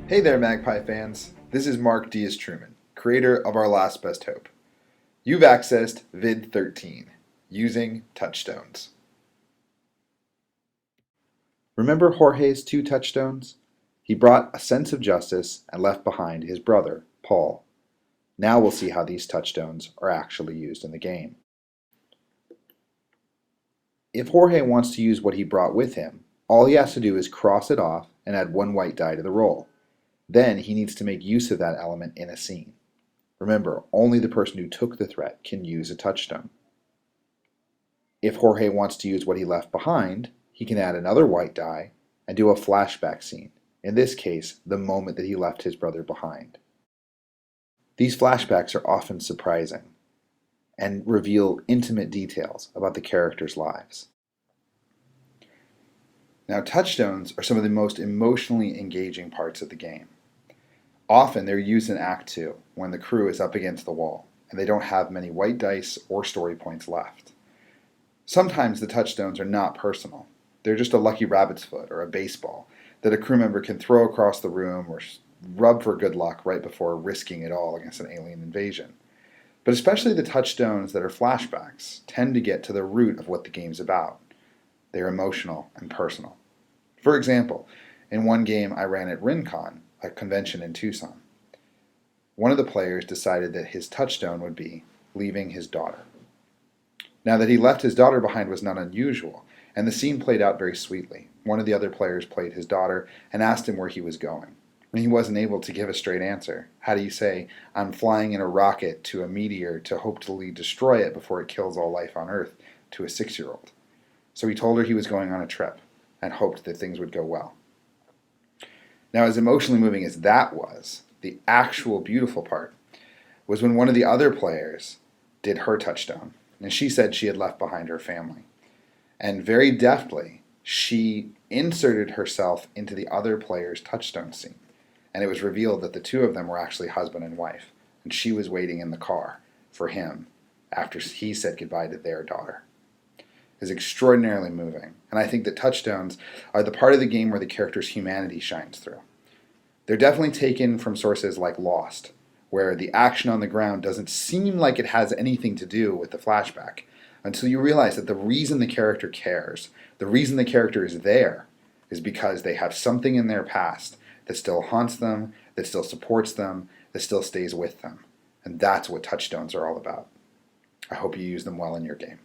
Hey there, Magpie fans. This is Mark Diaz-Truman, creator of Our Last Best Hope. You've accessed vid 13, using Touchstones. Remember Jorge's two touchstones? He brought a sense of justice and left behind his brother, Paul. Now we'll see how these touchstones are actually used in the game. If Jorge wants to use what he brought with him, all he has to do is cross it off and add one white die to the roll. Then he needs to make use of that element in a scene. Remember, only the person who took the threat can use a touchstone. If Jorge wants to use what he left behind, he can add another white die and do a flashback scene, in this case, the moment that he left his brother behind. These flashbacks are often surprising and reveal intimate details about the characters' lives. Now, touchstones are some of the most emotionally engaging parts of the game. Often they're used in Act 2 when the crew is up against the wall and they don't have many white dice or story points left. Sometimes the touchstones are not personal. They're just a lucky rabbit's foot or a baseball that a crew member can throw across the room or rub for good luck right before risking it all against an alien invasion. But especially the touchstones that are flashbacks tend to get to the root of what the game's about. They're emotional and personal. For example, in one game I ran at RinCon, a convention in Tucson. One of the players decided that his touchstone would be leaving his daughter. Now, that he left his daughter behind was not unusual, and the scene played out very sweetly. One of the other players played his daughter and asked him where he was going. And he wasn't able to give a straight answer. How do you say, I'm flying in a rocket to a meteor to hopefully destroy it before it kills all life on Earth, to a 6-year-old? So he told her he was going on a trip and hoped that things would go well. Now, as emotionally moving as that was, the actual beautiful part was when one of the other players did her touchstone, and she said she had left behind her family. And very deftly, she inserted herself into the other player's touchstone scene, and it was revealed that the two of them were actually husband and wife, and she was waiting in the car for him after he said goodbye to their daughter. Is extraordinarily moving, and I think that touchstones are the part of the game where the character's humanity shines through. They're definitely taken from sources like Lost, where the action on the ground doesn't seem like it has anything to do with the flashback, until you realize that the reason the character cares, the reason the character is there, is because they have something in their past that still haunts them, that still supports them, that still stays with them. And that's what touchstones are all about. I hope you use them well in your game.